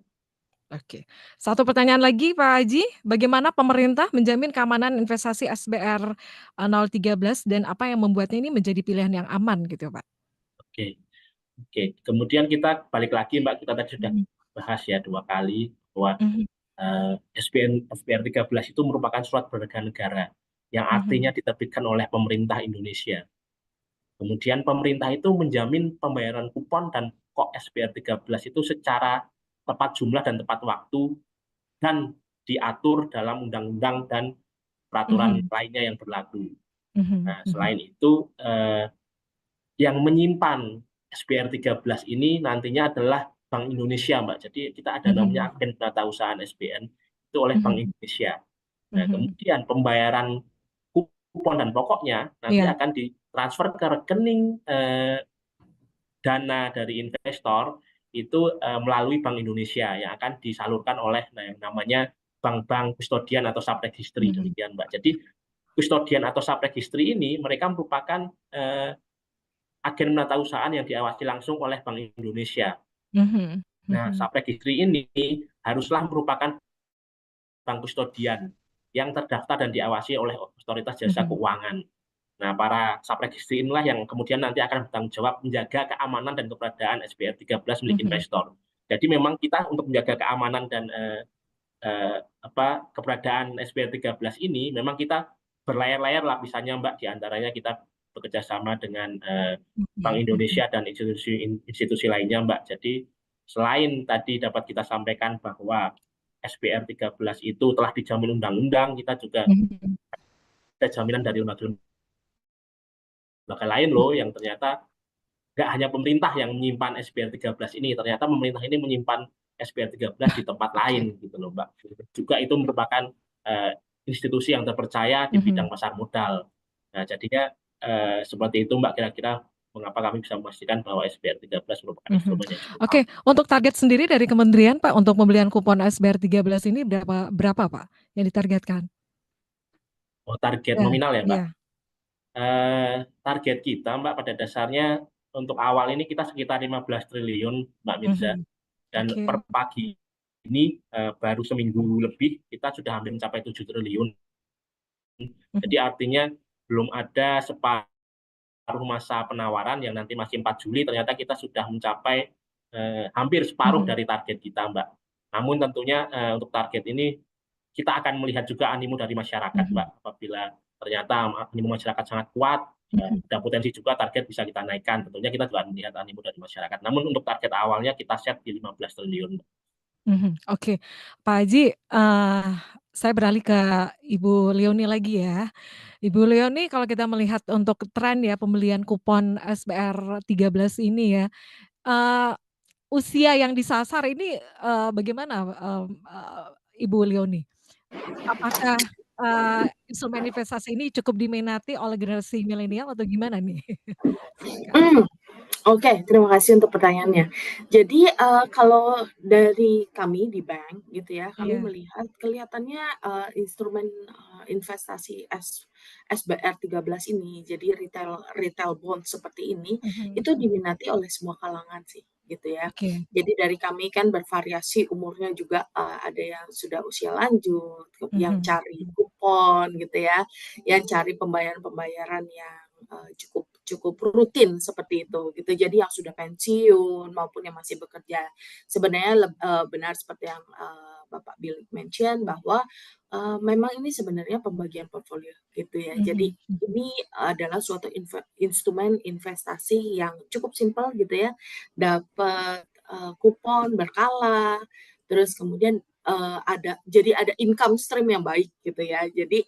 Oke. Satu pertanyaan lagi Pak Haji, bagaimana pemerintah menjamin keamanan investasi SBR 013 dan apa yang membuatnya ini menjadi pilihan yang aman gitu Pak? Oke. Kemudian kita balik lagi Mbak, kita tadi sudah bahas ya 2 kali bahwa SBR 13 itu merupakan surat berharga negara yang artinya diterbitkan oleh pemerintah Indonesia. Kemudian pemerintah itu menjamin pembayaran kupon dan pokok SBR 13 itu secara tepat jumlah dan tepat waktu dan diatur dalam undang-undang dan peraturan lainnya yang berlaku. Nah, selain itu yang menyimpan SBR 13 ini nantinya adalah Bank Indonesia, Mbak. Jadi kita ada namanya agen penatausahaan SBN itu oleh Bank Indonesia. Nah, kemudian pembayaran kupon dan pokoknya nanti akan ditransfer ke rekening dana dari investor itu melalui Bank Indonesia yang akan disalurkan oleh yang namanya bank-bank kustodian atau sub-registry, demikian, Mbak. Jadi kustodian atau sub-registry ini mereka merupakan agen penatausahaan yang diawasi langsung oleh Bank Indonesia. Nah, sub-registry ini haruslah merupakan bank kustodian yang terdaftar dan diawasi oleh Otoritas Jasa Keuangan. Nah, para sub-registry inilah yang kemudian nanti akan bertanggung jawab menjaga keamanan dan keberadaan SBR 13 milik investor. Jadi memang kita untuk menjaga keamanan dan keberadaan SBR 13 ini memang kita berlayar-layar lapisannya, Mbak. Di antaranya kita bekerja sama dengan Bank Indonesia dan institusi lainnya, Mbak. Jadi selain tadi dapat kita sampaikan bahwa SBR 13 itu telah dijamin undang-undang, kita juga ada jaminan dari lembaga lain loh yang ternyata nggak hanya pemerintah yang menyimpan SBR 13 ini, ternyata pemerintah ini menyimpan SBR 13 di tempat lain gitu loh, Mbak. Juga itu merupakan institusi yang terpercaya di bidang pasar modal. Nah, jadinya seperti itu, Mbak, kira-kira mengapa kami bisa memastikan bahwa SBR 13 merupakan instrumen yang cukup. Oke, untuk target sendiri dari kementerian, Pak, untuk pembelian kupon SBR 13 ini berapa Pak yang ditargetkan? Oh, target nominal ya, Mbak? Target kita, Mbak, pada dasarnya untuk awal ini kita sekitar 15 triliun, Mbak Mirza. Dan per pagi ini baru seminggu lebih kita sudah hampir mencapai 7 triliun. Jadi artinya belum ada separuh masa penawaran yang nanti masih 4 Juli, ternyata kita sudah mencapai hampir separuh dari target kita, Mbak. Namun tentunya untuk target ini kita akan melihat juga animo dari masyarakat, Mbak. Apabila ternyata animo masyarakat sangat kuat, ada potensi juga target bisa kita naikkan. Tentunya kita juga melihat animo dari masyarakat. Namun untuk target awalnya kita set di 15 triliun. Oke, Pak Haji, saya beralih ke Ibu Leonie lagi ya. Ibu Leonie, kalau kita melihat untuk tren ya pembelian kupon SBR 13 ini ya, usia yang disasar ini bagaimana, Ibu Leonie? Apakah instrumen investasi ini cukup diminati oleh generasi milenial atau gimana nih? Oke, terima kasih untuk pertanyaannya. Jadi kalau dari kami di bank gitu ya, kami melihat kelihatannya instrumen investasi SBR 13 ini, jadi retail bond seperti ini, itu diminati oleh semua kalangan sih, gitu ya. Jadi dari kami kan bervariasi umurnya juga, ada yang sudah usia lanjut, yang cari kupon gitu ya, yang cari pembayaran yang cukup rutin seperti itu gitu. Jadi yang sudah pensiun maupun yang masih bekerja. Sebenarnya benar seperti yang Bapak Bill mention bahwa memang ini sebenarnya pembagian portfolio gitu ya. Jadi ini adalah suatu instrumen investasi yang cukup simpel gitu ya. Dapat kupon berkala, terus kemudian ada income stream yang baik gitu ya. Jadi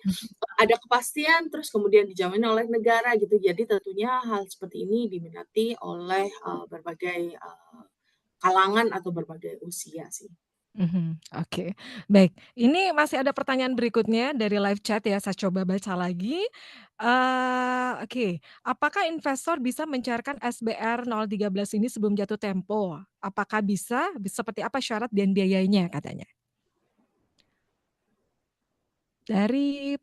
ada kepastian, terus kemudian dijamin oleh negara gitu. Jadi tentunya hal seperti ini diminati oleh berbagai kalangan atau berbagai usia sih. Oke, baik. Ini masih ada pertanyaan berikutnya dari live chat ya, saya coba baca lagi. Oke, apakah investor bisa mencairkan SBR 013 ini sebelum jatuh tempo? Apakah bisa? Seperti apa syarat dan biayanya katanya? Dari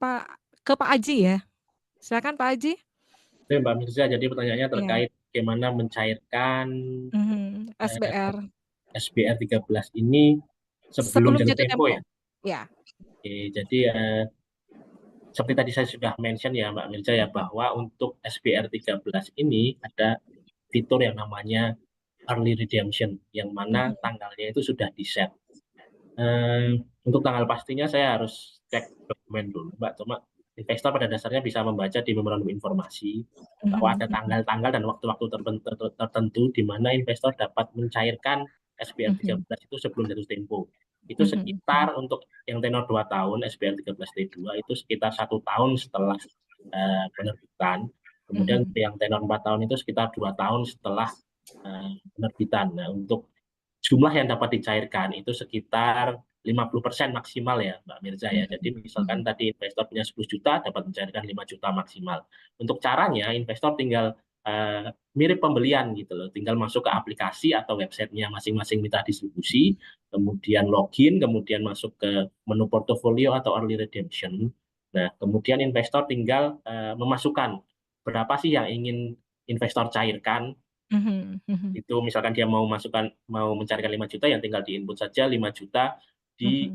ke Pak Aji ya. Silakan Pak Aji. Oke, Mbak Mirza, jadi pertanyaannya terkait bagaimana mencairkan SBR 13 ini sebelum jatuh tempo ya? Ya. Oke, jadi seperti tadi saya sudah mention ya Mbak Mirza ya, bahwa untuk SBR 13 ini ada fitur yang namanya early redemption, yang mana tanggalnya itu sudah di-set. Untuk tanggal pastinya saya harus cek dokumen dulu, Mbak. Cuma investor pada dasarnya bisa membaca di memorandum informasi bahwa ada tanggal-tanggal dan waktu-waktu tertentu di mana investor dapat mencairkan SBR 13 itu sebelum jatuh tempo. Itu sekitar untuk yang tenor 2 tahun SBR 13T2 itu sekitar 1 tahun setelah penerbitan. Kemudian yang tenor 4 tahun itu sekitar 2 tahun setelah penerbitan. Nah, untuk jumlah yang dapat dicairkan itu sekitar 50% maksimal ya, Mbak Mirza ya. Jadi misalkan tadi investor punya 10 juta, dapat mencairkan 5 juta maksimal. Untuk caranya, investor tinggal mirip pembelian gitu loh. Tinggal masuk ke aplikasi atau websitenya masing-masing mitra distribusi, kemudian login, kemudian masuk ke menu portofolio atau early redemption. Nah, kemudian investor tinggal memasukkan berapa sih yang ingin investor cairkan. Itu misalkan dia mau mencarikan 5 juta, yang tinggal diinput saja 5 juta di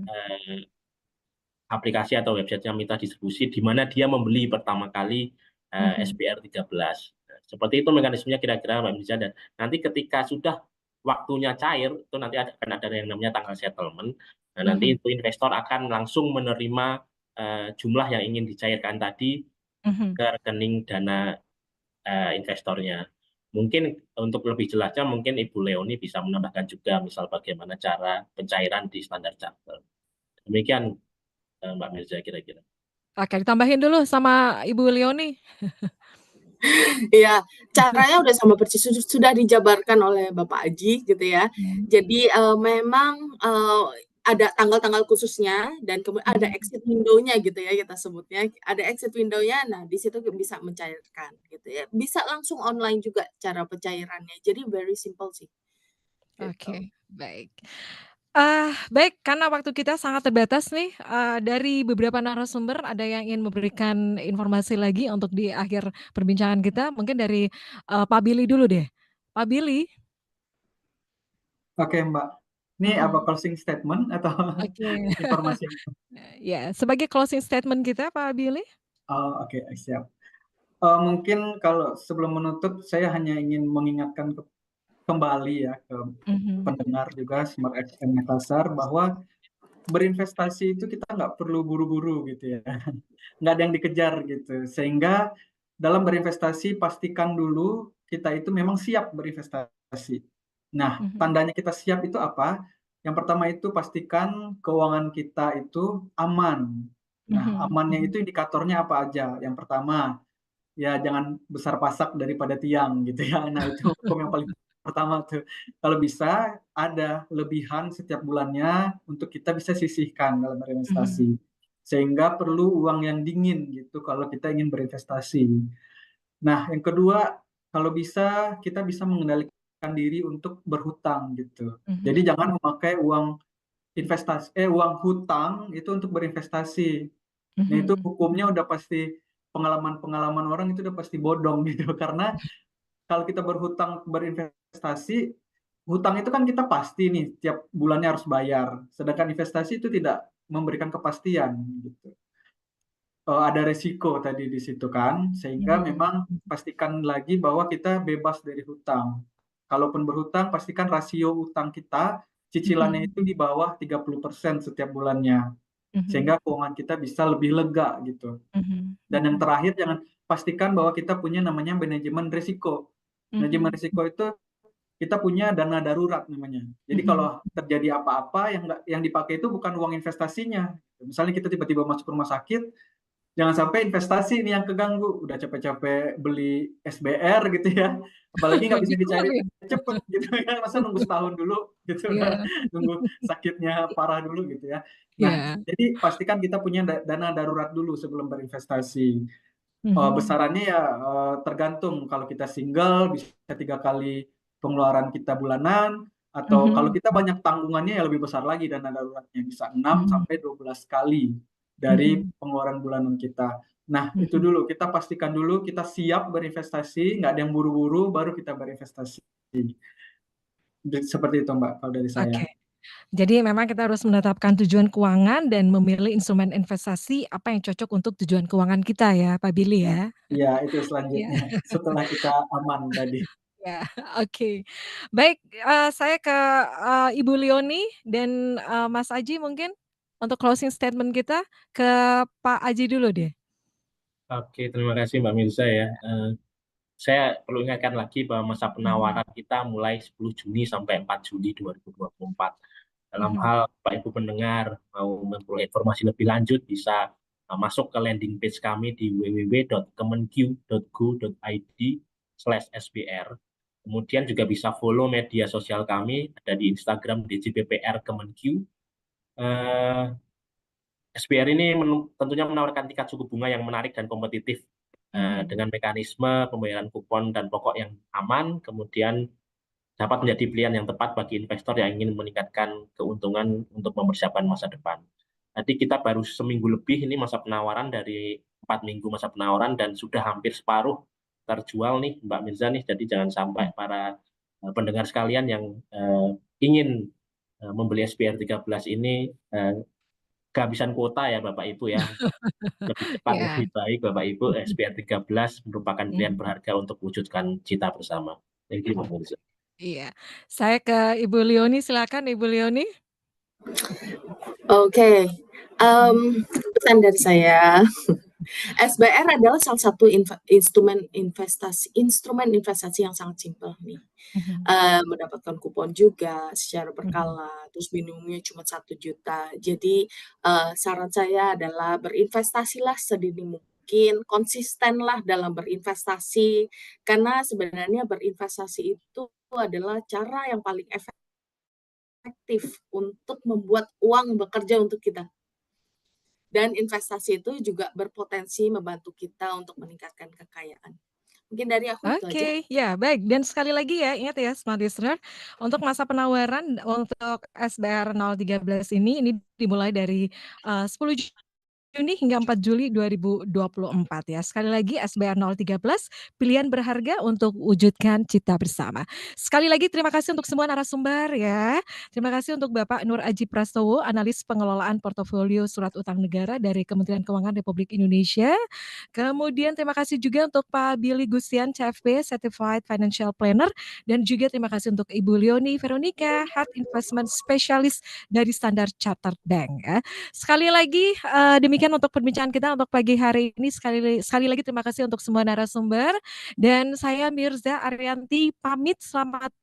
aplikasi atau websitenya mitra distribusi di mana dia membeli pertama kali SBR 13. Nah, seperti itu mekanismenya kira-kira Mbak Mirza, dan nanti ketika sudah waktunya cair itu nanti akan ada yang namanya tanggal settlement. Nah, nanti itu investor akan langsung menerima jumlah yang ingin dicairkan tadi ke rekening dana investornya. Mungkin untuk lebih jelasnya mungkin Ibu Leoni bisa menambahkan juga misal bagaimana cara pencairan di Standard Chartered. Demikian Mbak Mirza kira-kira. Oke, ditambahin dulu sama Ibu Leoni. Iya, caranya udah sama persis sudah dijabarkan oleh Bapak Aji gitu ya. Jadi memang ada tanggal-tanggal khususnya dan kemudian ada exit window-nya gitu ya kita sebutnya. Ada exit window-nya, nah di situ bisa mencairkan gitu ya. Bisa langsung online juga cara pencairannya. Jadi very simple sih. Gitu. Oke, baik. Baik, karena waktu kita sangat terbatas nih, dari beberapa narasumber ada yang ingin memberikan informasi lagi untuk di akhir perbincangan kita. Mungkin dari Pak Billy dulu deh. Pak Billy. Oke, Mbak. Ini apa closing statement atau Oke. informasi? Ya, sebagai closing statement kita, Pak Billy. Oh, oke, siap. Mungkin kalau sebelum menutup, saya hanya ingin mengingatkan kembali ya ke pendengar juga Smart FM Makassar bahwa berinvestasi itu kita nggak perlu buru-buru gitu ya, nggak ada yang dikejar gitu. Sehingga dalam berinvestasi pastikan dulu kita itu memang siap berinvestasi. Nah, tandanya kita siap itu apa? Yang pertama itu pastikan keuangan kita itu aman. Nah, amannya itu indikatornya apa aja? Yang pertama, ya jangan besar pasak daripada tiang gitu ya. Nah, itu hukum yang paling pertama tuh. Kalau bisa ada lebihan setiap bulannya untuk kita bisa sisihkan dalam berinvestasi. Sehingga perlu uang yang dingin gitu kalau kita ingin berinvestasi. Nah, yang kedua, kalau bisa kita bisa mengendalikan diri untuk berhutang gitu. Jadi jangan memakai uang uang hutang itu untuk berinvestasi. Nah, itu hukumnya udah pasti pengalaman-pengalaman orang itu udah pasti bodong gitu. Karena kalau kita berhutang berinvestasi, hutang itu kan kita pasti nih tiap bulannya harus bayar. Sedangkan investasi itu tidak memberikan kepastian gitu. Ada resiko tadi di situ kan, sehingga memang pastikan lagi bahwa kita bebas dari hutang. Kalaupun berhutang, pastikan rasio utang kita, cicilannya itu di bawah 30% setiap bulannya. Sehingga keuangan kita bisa lebih lega gitu. Dan yang terakhir, pastikan bahwa kita punya namanya manajemen risiko. Manajemen risiko itu kita punya dana darurat namanya. Jadi kalau terjadi apa-apa yang dipakai itu bukan uang investasinya. Misalnya kita tiba-tiba masuk rumah sakit, jangan sampai investasi ini yang keganggu. Udah capek-capek beli SBR gitu ya, apalagi nggak bisa dicari cepet gitu ya, masa nunggu setahun dulu gitu, nunggu sakitnya parah dulu gitu ya. Nah, jadi pastikan kita punya dana darurat dulu sebelum berinvestasi. Besarannya ya tergantung. Kalau kita single bisa 3 kali pengeluaran kita bulanan, atau kalau kita banyak tanggungannya ya lebih besar lagi dana daruratnya, bisa 6 sampai 12 kali dari pengeluaran bulanan kita. Nah, itu dulu, kita pastikan dulu kita siap berinvestasi, nggak ada yang buru-buru, baru kita berinvestasi. Seperti itu Mbak, kalau dari saya. Oke. Jadi memang kita harus menetapkan tujuan keuangan dan memilih instrumen investasi apa yang cocok untuk tujuan keuangan kita ya, Pak Billy ya. Iya, itu Iya. selanjutnya, setelah kita aman tadi. Ya, oke. Baik, saya ke Ibu Leoni dan Mas Aji mungkin untuk closing statement kita, ke Pak Aji dulu deh. Oke, terima kasih Mbak Mirza ya. Saya perlu ingatkan lagi bahwa masa penawaran kita mulai 10 Juni sampai 4 Juli 2024. Dalam hal Pak Ibu pendengar mau memperoleh informasi lebih lanjut, bisa masuk ke landing page kami di www.kemenq.go.id/sbr. Kemudian juga bisa follow media sosial kami, ada di Instagram DJPPR Kemenq. SBR ini tentunya menawarkan tingkat suku bunga yang menarik dan kompetitif dengan mekanisme pembayaran kupon dan pokok yang aman, kemudian dapat menjadi pilihan yang tepat bagi investor yang ingin meningkatkan keuntungan untuk mempersiapkan masa depan. Jadi kita baru seminggu lebih ini masa penawaran, dari 4 minggu masa penawaran, dan sudah hampir separuh terjual nih Mbak Mirza nih. Jadi jangan sampai para pendengar sekalian yang ingin membeli SBR 13 ini kehabisan kuota ya Bapak Ibu ya. Lebih cepat lebih baik Bapak Ibu, SBR 13 merupakan pilihan berharga untuk wujudkan cita bersama. Thank you Mbak Mirza. Iya, saya ke Ibu Leonie, silakan Ibu Leonie. Oke, pesan dari saya, SBR adalah salah satu instrumen investasi yang sangat simpel nih. Mendapatkan kupon juga secara berkala, terus minimumnya cuma 1 juta. Jadi saran saya adalah berinvestasilah sedini mungkin, konsistenlah dalam berinvestasi, karena sebenarnya berinvestasi itu adalah cara yang paling efektif untuk membuat uang bekerja untuk kita. Dan investasi itu juga berpotensi membantu kita untuk meningkatkan kekayaan. Mungkin dari aku itu aja. Oke, ya baik. Dan sekali lagi ya, ingat ya Smart Listener, untuk masa penawaran untuk SBR 013 ini dimulai dari 10 Juni hingga 4 Juli 2024 ya. Sekali lagi SBR 013, pilihan berharga untuk wujudkan cita bersama. Sekali lagi terima kasih untuk semua narasumber ya. Terima kasih untuk Bapak Nur Aji Prastowo, analis pengelolaan portofolio surat utang negara dari Kementerian Keuangan Republik Indonesia. Kemudian terima kasih juga untuk Pak Billy Gustian, CFP, Certified Financial Planner. Dan juga terima kasih untuk Ibu Leonie Veronica, Head Investment Specialist dari Standard Chartered Bank ya. Sekali lagi demikian untuk perbincangan kita untuk pagi hari ini. Sekali lagi terima kasih untuk semua narasumber. Dan saya Mirza Arianti pamit, selamat